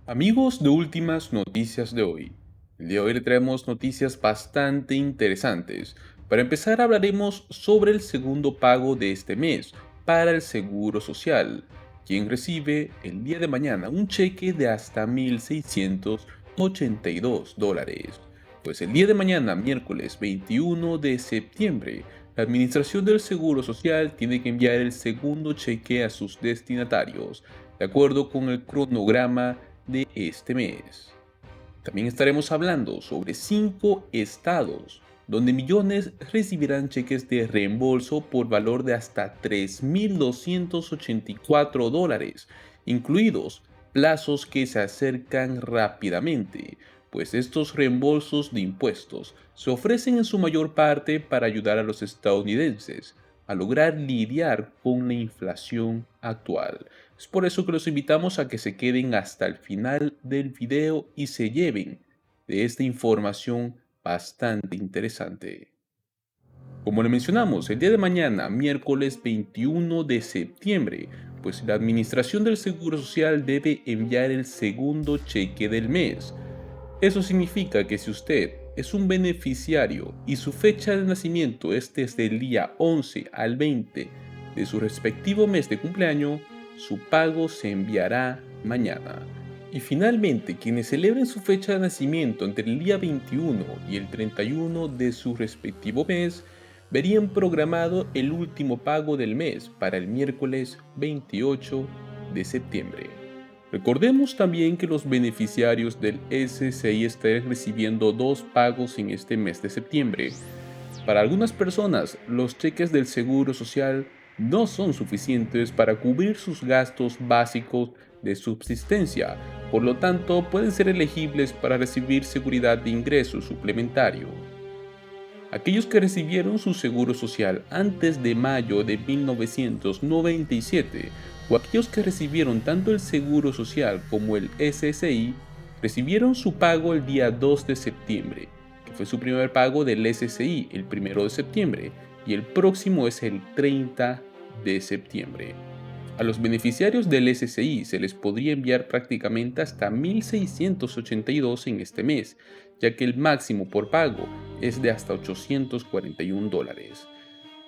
Amigos de Últimas Noticias de hoy. El día de hoy le traemos noticias bastante interesantes. Para empezar hablaremos sobre el segundo pago de este mes para el Seguro Social, quien recibe el día de mañana un cheque de hasta $1,682. Pues el día de mañana, miércoles 21 de septiembre, la Administración del Seguro Social tiene que enviar el segundo cheque a sus destinatarios, de acuerdo con el cronograma de este mes. También estaremos hablando sobre 5 estados donde millones recibirán cheques de reembolso por valor de hasta $3,284, incluidos plazos que se acercan rápidamente, pues estos reembolsos de impuestos se ofrecen en su mayor parte para ayudar a los estadounidenses a lograr lidiar con la inflación actual. Es por eso que los invitamos a que se queden hasta el final del video y se lleven de esta información bastante interesante. Como le mencionamos, el día de mañana, miércoles 21 de septiembre, pues la Administración del Seguro Social debe enviar el segundo cheque del mes. Eso significa que si usted es un beneficiario y su fecha de nacimiento es desde el día 11 al 20 de su respectivo mes de cumpleaños, su pago se enviará mañana. Y finalmente, quienes celebren su fecha de nacimiento entre el día 21 y el 31 de su respectivo mes, verían programado el último pago del mes para el miércoles 28 de septiembre. Recordemos también que los beneficiarios del SSI estarán recibiendo dos pagos en este mes de septiembre. Para algunas personas, los cheques del Seguro Social no son suficientes para cubrir sus gastos básicos de subsistencia, por lo tanto pueden ser elegibles para recibir seguridad de ingreso suplementario. Aquellos que recibieron su seguro social antes de mayo de 1997 o aquellos que recibieron tanto el seguro social como el SSI recibieron su pago el día 2 de septiembre, que fue su primer pago del SSI el 1 de septiembre y el próximo es el 30 de septiembre. A los beneficiarios del SSI se les podría enviar prácticamente hasta 1,682 en este mes, ya que el máximo por pago es de hasta $841.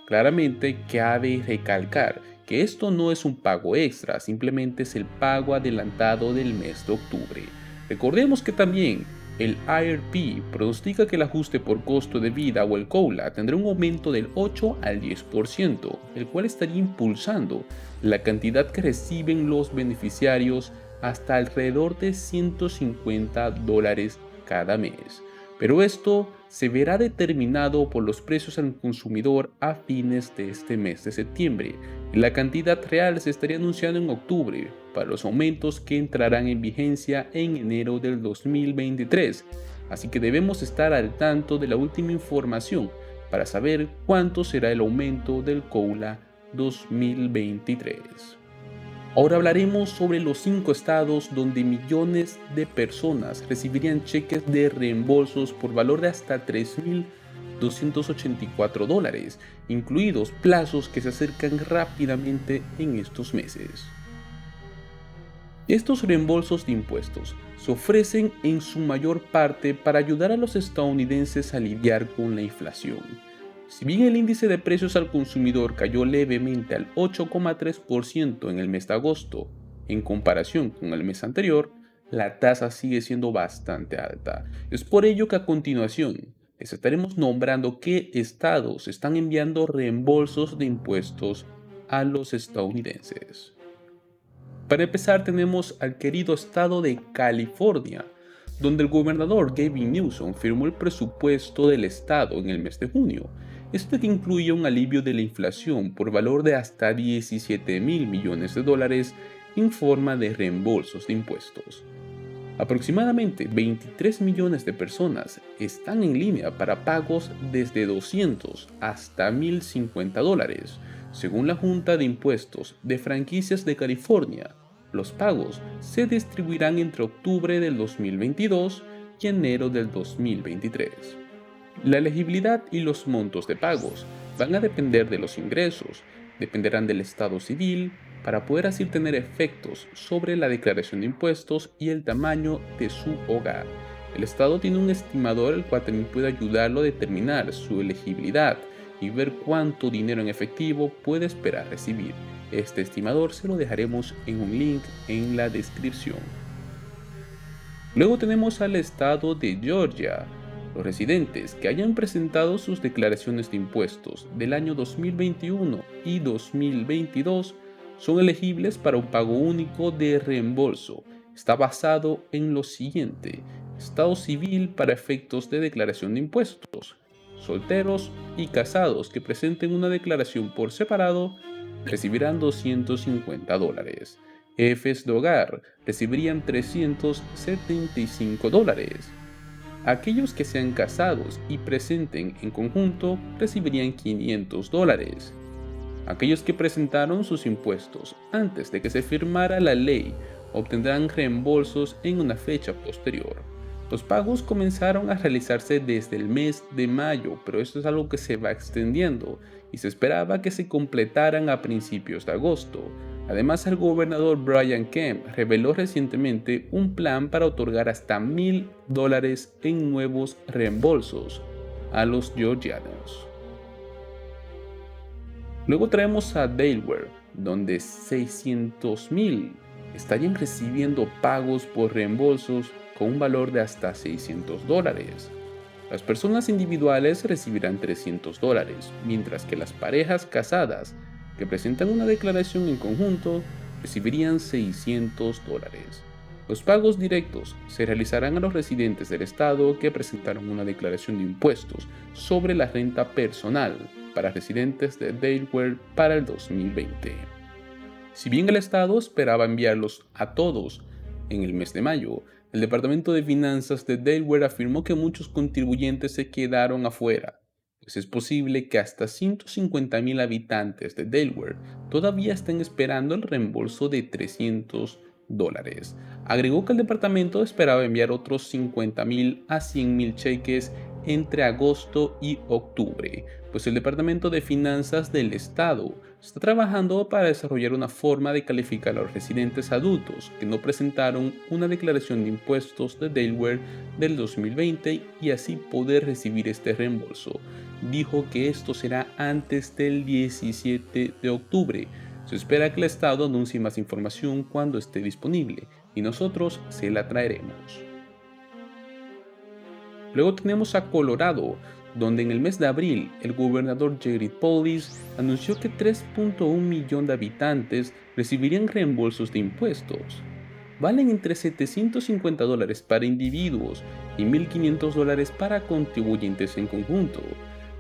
Claramente cabe recalcar que esto no es un pago extra, simplemente es el pago adelantado del mes de octubre. Recordemos que también el IRP pronostica que el ajuste por costo de vida o el COLA tendrá un aumento del 8 al 10%, el cual estaría impulsando la cantidad que reciben los beneficiarios hasta alrededor de $150 cada mes. Pero esto se verá determinado por los precios al consumidor a fines de este mes de septiembre, y la cantidad real se estaría anunciando en octubre para los aumentos que entrarán en vigencia en enero del 2023, así que debemos estar al tanto de la última información para saber cuánto será el aumento del COLA 2023. Ahora hablaremos sobre los 5 estados donde millones de personas recibirían cheques de reembolsos por valor de hasta $3,284, incluidos plazos que se acercan rápidamente en estos meses. Estos reembolsos de impuestos se ofrecen en su mayor parte para ayudar a los estadounidenses a lidiar con la inflación. Si bien el índice de precios al consumidor cayó levemente al 8,3% en el mes de agosto, en comparación con el mes anterior, la tasa sigue siendo bastante alta. Es por ello que a continuación les estaremos nombrando qué estados están enviando reembolsos de impuestos a los estadounidenses. Para empezar tenemos al querido estado de California, donde el gobernador Gavin Newsom firmó el presupuesto del estado en el mes de junio. Esto que incluye un alivio de la inflación por valor de hasta $17,000 millones en forma de reembolsos de impuestos. Aproximadamente 23 millones de personas están en línea para pagos desde $200 hasta $1,050. Según la Junta de Impuestos de Franquicias de California, los pagos se distribuirán entre octubre del 2022 y enero del 2023. La elegibilidad y los montos de pagos van a depender de los ingresos, dependerán del estado civil, para poder así tener efectos sobre la declaración de impuestos y el tamaño de su hogar. El Estado tiene un estimador el cual también puede ayudarlo a determinar su elegibilidad y ver cuánto dinero en efectivo puede esperar recibir. Este estimador se lo dejaremos en un link en la descripción. Luego tenemos al estado de Georgia. Los residentes que hayan presentado sus declaraciones de impuestos del año 2021 y 2022 son elegibles para un pago único de reembolso. Está basado en lo siguiente: estado civil para efectos de declaración de impuestos. Solteros y casados que presenten una declaración por separado recibirán $250. Jefes de hogar recibirían $375. Aquellos que sean casados y presenten en conjunto recibirían $500. Aquellos que presentaron sus impuestos antes de que se firmara la ley obtendrán reembolsos en una fecha posterior. Los pagos comenzaron a realizarse desde el mes de mayo, pero esto es algo que se va extendiendo y se esperaba que se completaran a principios de agosto. Además, el gobernador Brian Kemp reveló recientemente un plan para otorgar hasta $1,000 en nuevos reembolsos a los georgianos. Luego traemos a Delaware, donde 600,000 estarían recibiendo pagos por reembolsos con un valor de hasta $600. Las personas individuales recibirán $300, mientras que las parejas casadas que presentan una declaración en conjunto recibirían $600. Los pagos directos se realizarán a los residentes del estado que presentaron una declaración de impuestos sobre la renta personal para residentes de Delaware para el 2020. Si bien el estado esperaba enviarlos a todos en el mes de mayo, el Departamento de Finanzas de Delaware afirmó que muchos contribuyentes se quedaron afuera, pues es posible que hasta 150,000 habitantes de Delaware todavía estén esperando el reembolso de $300. Agregó que el departamento esperaba enviar otros 50,000 a 100,000 cheques entre agosto y octubre, pues el Departamento de Finanzas del Estado está trabajando para desarrollar una forma de calificar a los residentes adultos que no presentaron una declaración de impuestos de Delaware del 2020 y así poder recibir este reembolso. Dijo que esto será antes del 17 de octubre. Se espera que el Estado anuncie más información cuando esté disponible y nosotros se la traeremos. Luego tenemos a Colorado, donde en el mes de abril el gobernador Jared Polis anunció que 3.1 millones de habitantes recibirían reembolsos de impuestos. Valen entre $750 para individuos y $1,500 para contribuyentes en conjunto.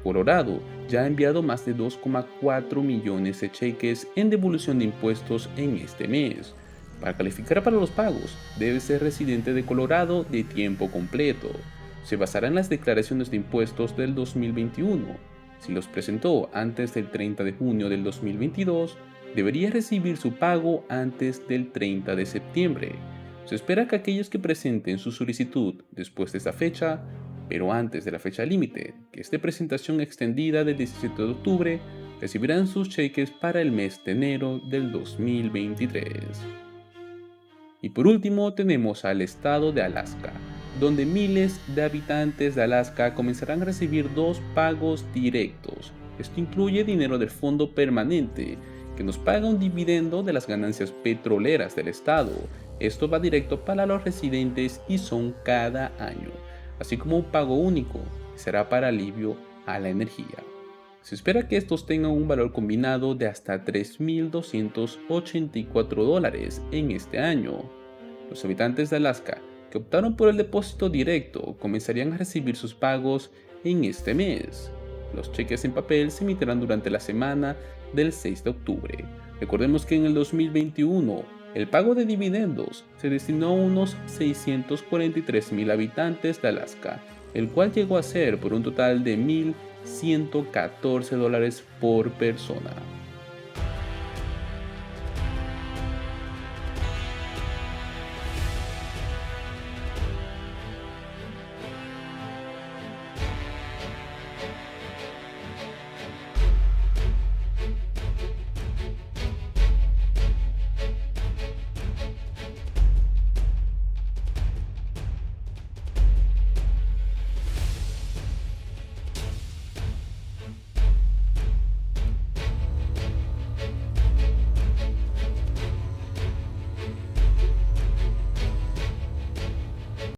Colorado ya ha enviado más de 2,4 millones de cheques en devolución de impuestos en este mes. Para calificar para los pagos, debe ser residente de Colorado de tiempo completo. Se basará en las declaraciones de impuestos del 2021. Si los presentó antes del 30 de junio del 2022, debería recibir su pago antes del 30 de septiembre. Se espera que aquellos que presenten su solicitud después de esa fecha, pero antes de la fecha límite, que es de presentación extendida del 17 de octubre, recibirán sus cheques para el mes de enero del 2023. Y por último tenemos al estado de Alaska, donde miles de habitantes de Alaska comenzarán a recibir dos pagos directos. Esto incluye dinero del fondo permanente, que nos paga un dividendo de las ganancias petroleras del estado. Esto va directo para los residentes y son cada año, así como un pago único, que será para alivio a la energía. Se espera que estos tengan un valor combinado de hasta $3,284 en este año. Los habitantes de Alaska que optaron por el depósito directo comenzarían a recibir sus pagos en este mes. Los cheques en papel se emitirán durante la semana del 6 de octubre. Recordemos que en el 2021 el pago de dividendos se destinó a unos 643,000 habitantes de Alaska, el cual llegó a ser por un total de $1,114 por persona.